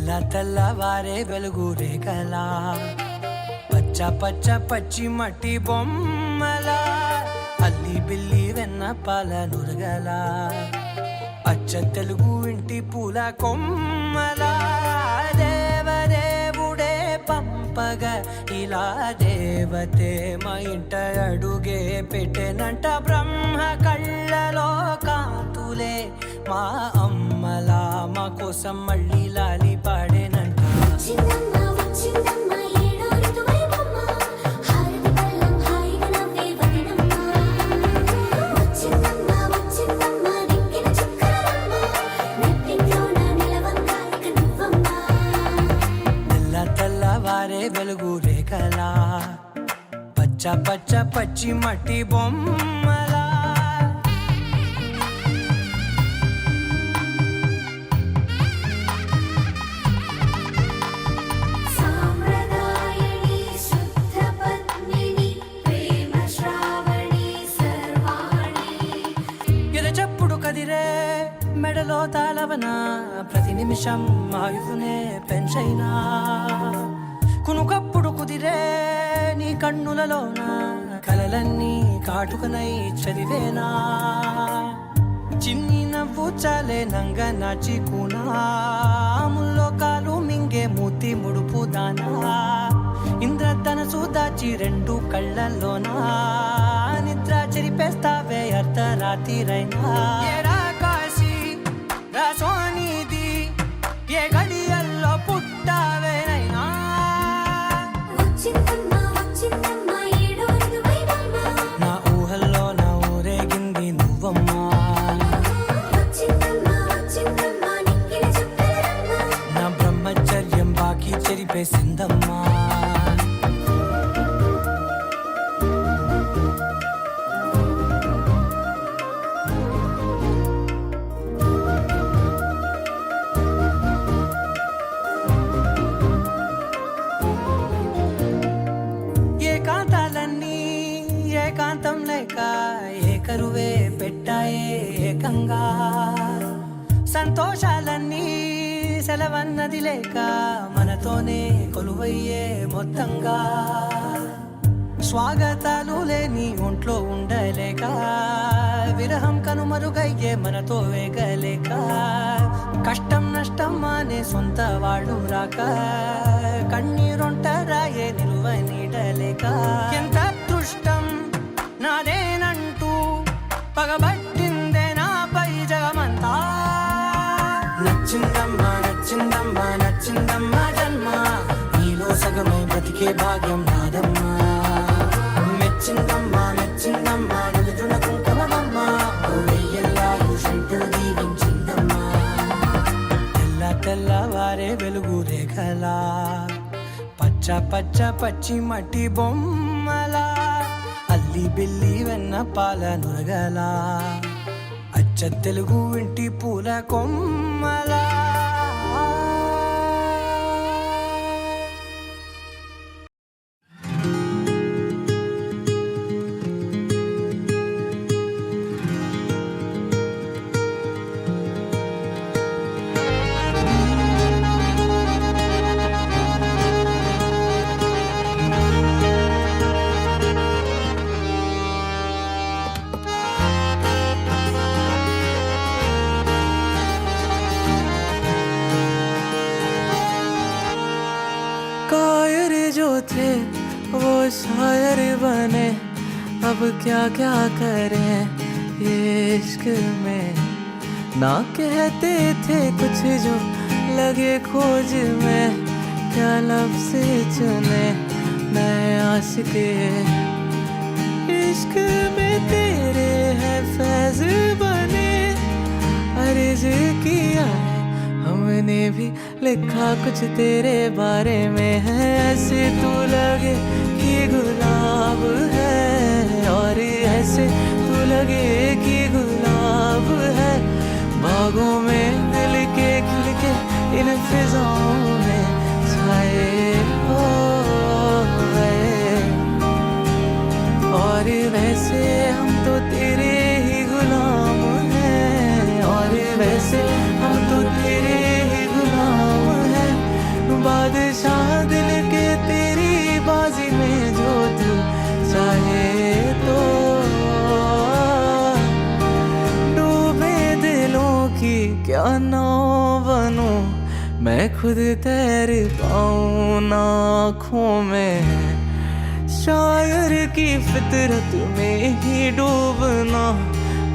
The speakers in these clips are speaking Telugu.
తెల్లవారే వెలుగు రేఖలా పచ్చ పచ్చ పచ్చి మట్టి బొమ్మలా అల్లి బిల్లి వెన్న పాల నురగలా అచ్చ తెలుగు ఇంటి పూల కొమ్మలా దేవదేవుడే పంపగా ఇలా దేవతే మా ఇంట అడుగే పెట్టెనంట బ్రహ్మ కళ్ళలో కాంతులే మా అమ్మలా మా కోసం మళ్ళీ లాలి పాడేనంట. తెల్లవారే వెలుగు రేఖలా పచ్చ పచ్చ పచ్చి మట్టి బొమ్మలా మెడలో తాళవన ప్రతి నిమిషం ఆయుధునే పెంచైనా కునుకప్పుడు కుదిరే నీ కన్నులలోన కలలన్నీ కాటుకనై చదివేనా చిన్ని నవ్వు చాలే నంగ నాచి కూనాముల్లో కాలు మింగే మూతి ముడుపు దానా ఇంద్రధనసు దాచి రెండు కళ్ళల్లోనా నిద్ర చెరిపేస్తావే అర్ధరాత్రిరైనా సోనిది ఏ గడియల్లో పుట్టావేనైనా నా ఊహల్లో నా ఊరేగింది నువ్వమ్మా నా బ్రహ్మచర్యం బాకీ చెరిపేసిందమ్మా ఏకాంతం లేక ఏకరువే పెట్టాయే ఏకంగా సంతోషాలన్నీ సెలవన్నది లేక మనతోనే కొలువయ్యే మొత్తంగా స్వాగతాలు లేని ఒంట్లో ఉండలేక విరహం కనుమరుగయ్యే మనతో వేగలేక కష్టం నష్టం అనే సొంత వాళ్ళు రాక కన్నీరొంటరాయే నిలువ నీడలేక ఎంత అదృష్టం నాదేనంటూ పగబట్టిందే నాపై జగమంతా నచ్చిందమ్మా నచ్చిందమ్మా నచ్చిందమ్మా జన్మ నీలో సగమై బ్రతికే భాగ్యం నాదమ్మా మెచ్చిందమ్మా మెచ్చిందమ్మా నిలుతున్న కుంకుమమ్మా వెయ్యల్లాలు శంకులు దీవించిందమ్మా తెల్లవారే వెలుగు రేఖలా పచ్చ పచ్చ పచ్చి మట్టి బొమ్మలా అల్లి బిల్లి వెన్న పాల నురగలా అచ్చ తెలుగు ఇంటి పూల కొమ్మలా थे वो शायर बने अब क्या क्या करें ये इश्क में ना कहते थे कुछ जो लगे खोज में क्या लफ्ज़ चुने नए आशिक़ इश्क में तेरे है फैज़ बने अर्ज़ किया हमने भी लिखा कुछ तेरे बारे में है ऐसे तू लगे कि गुलाब है और ऐसे तू लगे कि गुलाब है बागों में दिल के खिल के इन फिजाओं में छाए हो गए और वैसे हम तो तेरे ही गुलाम हैं और वैसे हम तो तेरे ही गुलाम हैं मैं खुद तैर पाऊं ना आँखों में, शायर की फितरत में ही डूबना।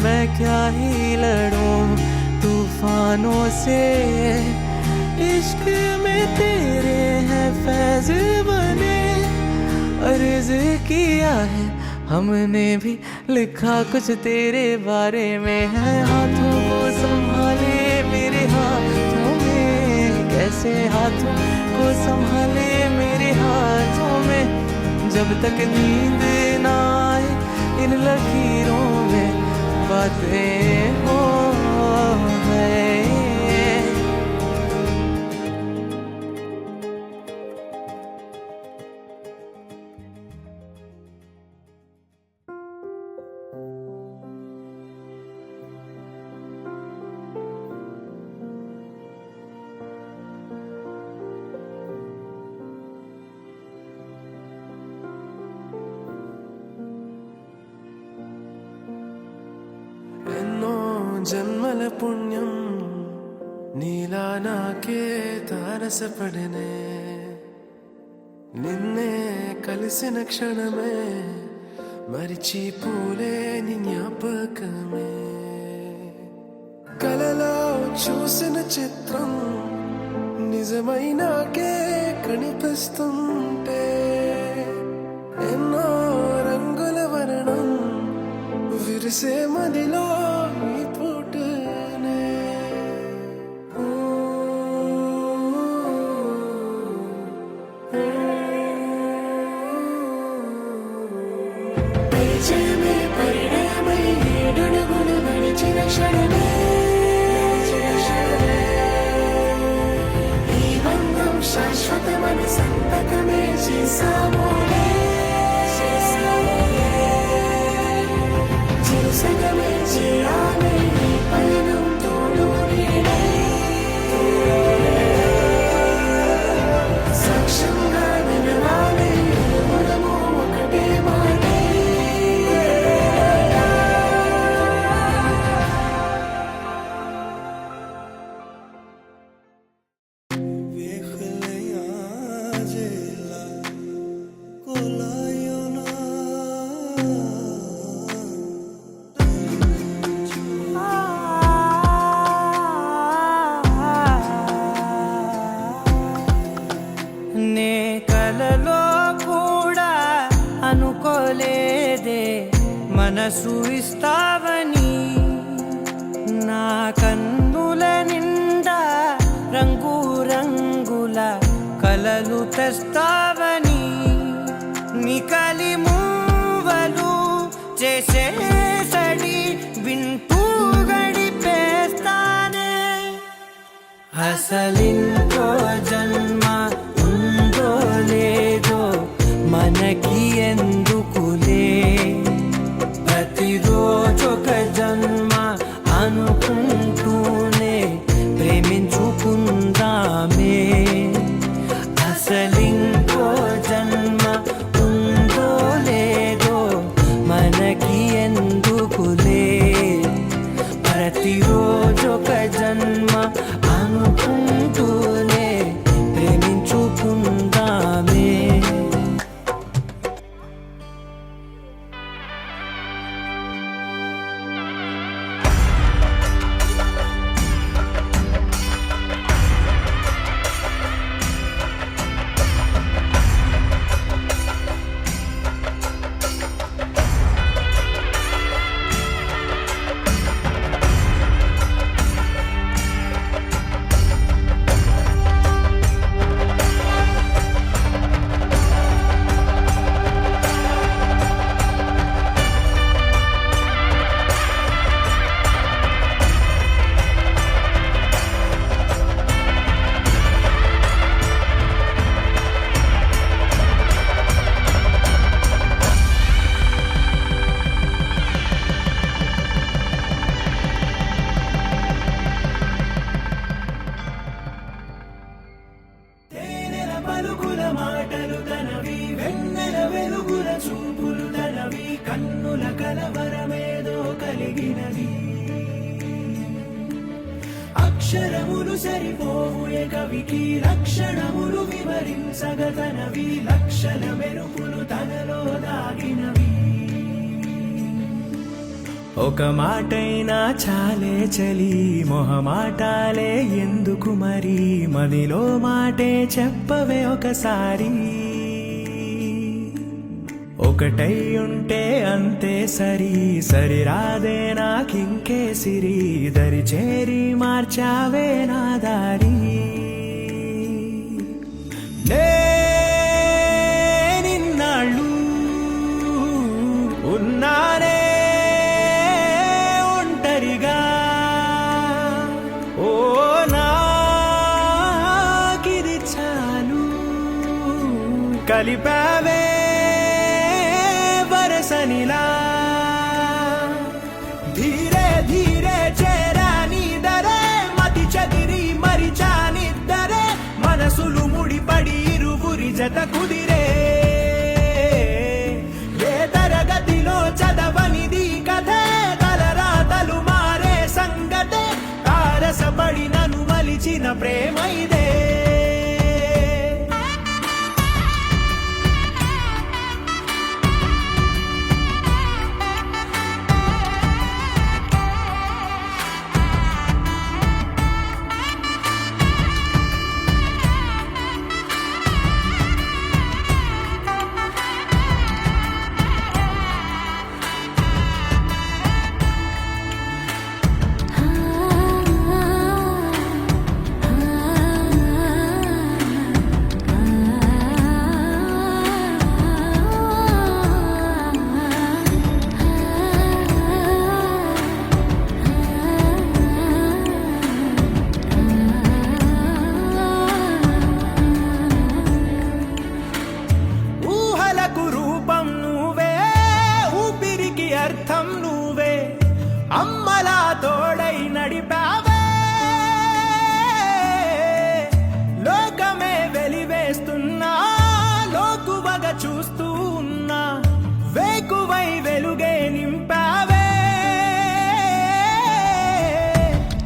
मैं क्या ही लड़ूं तूफानों से, इश्क में तेरे हैं फैज बने। अर्ज किया है हमने भी, लिखा कुछ तेरे बारे में है। हाथों को संभाले मेरे हाथों में, कैसे हाथों को संभाले मेरे हाथों में। जब तक नींद ना आए इन लकीरों में बातें हो है। జన్మల పుణ్యం నీలా నాకే తారసపడనే, నిన్నే కలిసిన క్షణమే మరిచిపోలేని జ్ఞాపకమే. కలలో చూసిన చిత్రం నిజమైనాకే కనిపిస్తుంటే, ఎన్నో రంగుల వర్ణం విరిసే మదిలో ఈ పూటనే. పరిచయమే పరిణామై ఏడుగులు నడిచిన క్షణమే, ఈ బంధం శాశ్వతమని సంతకమే చేసామోలే. సగమే చేయాలి ఈ పయనం తోడు నీడే, సాక్ష్యంగా నిలవాలి మనము ఒకటే మాటే. నే కలలో కూడా అనుకోలేదే మనసు ఇస్తావని, నా కన్నుల నిండా రంగు రంగుల కలలు తెస్తావని. నికలి మూవలు చేసే సడి వింటూ గడిపేస్తానే. అసలింకో జన్మ ఉందో లేదో మనకి ఎందుకులే, ప్రతిరోజొక జన్మ అనుకుంటూనే ప్రేమించుకుందామే. అసలింకో జన్మ ఉందో లేదో మనకి ఎందుకులే, ప్రతిరోజొక జన్మ అనుకుంటూనే ప్రేమించుకుందామే. అక్షరములు సరిపోవు ఏ కవికి లక్షణములు వివరించగతనవి లక్షణ మెరుపులు తనలో దాగినవి ఒక మాటైనా చాలే చలి మొహమాటాలే ఎందుకు మరి మదిలో మాటే చెప్పవే ఒకసారి ఒకటై ఉంటే అంతే సరి సరిరాదే నాకింకే సిరి దరి చేరి మార్చావే నా దారి నిన్నాళ్ళు ఉన్నానే ఒంటరిగా ఓ నాకిది చాలు కలిపావే వరసనిలా ధీరే ధీరే చేరాని దరే మతి చదిరి మరిచానిద్దరే మనసులు ముడిపడి ఇరువురి జత కుదిరే ఏ తరగతిలో చదవనిది కథే తలరాతలు మారే సంగతే తారసపడి నన్ను మలిచిన ప్రేమ ఇదే అర్థం నువ్వే అమ్మలా తోడై నడిపావే లోకమే వెలివేస్తున్నా లోకువగా చూస్తూ ఉన్నా వేకువై వెలుగే నింపావే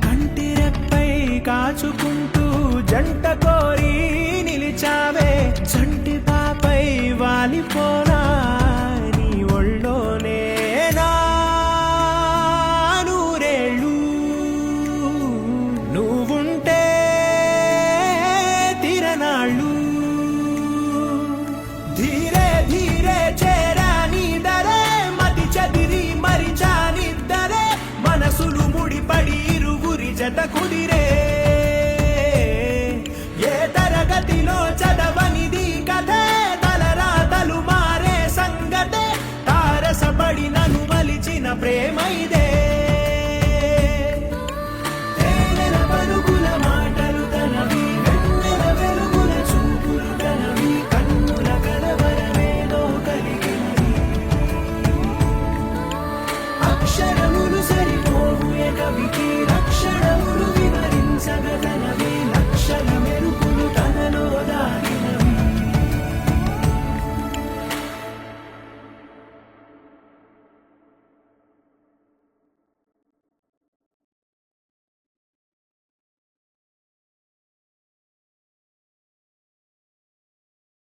కంటిరెప్పై కాచుకుంటూ జంట కోరి నిలిచావే చంటి పాపై వాలిపోనా నీ ఒళ్ళోనే ధీరే ధీరే చేరాని దరే మతి చదిరి మరిచానిద్దరే మనసులు ముడిపడి ఇరువురి జత కుదిరే ఏ తరగతిలో చదవనిది కథే తలరాతలు మారే సంగతే తారసపడి నన్ను మలిచిన ప్రేమ ఇదే తేనెల పలుకుల మాటలు తనవి వెన్నెల వెలుగుల చూపులు తనవి కన్నుల కలవరమేదో కలిగింది అక్షరములు సరిపోవు ఏ కవికి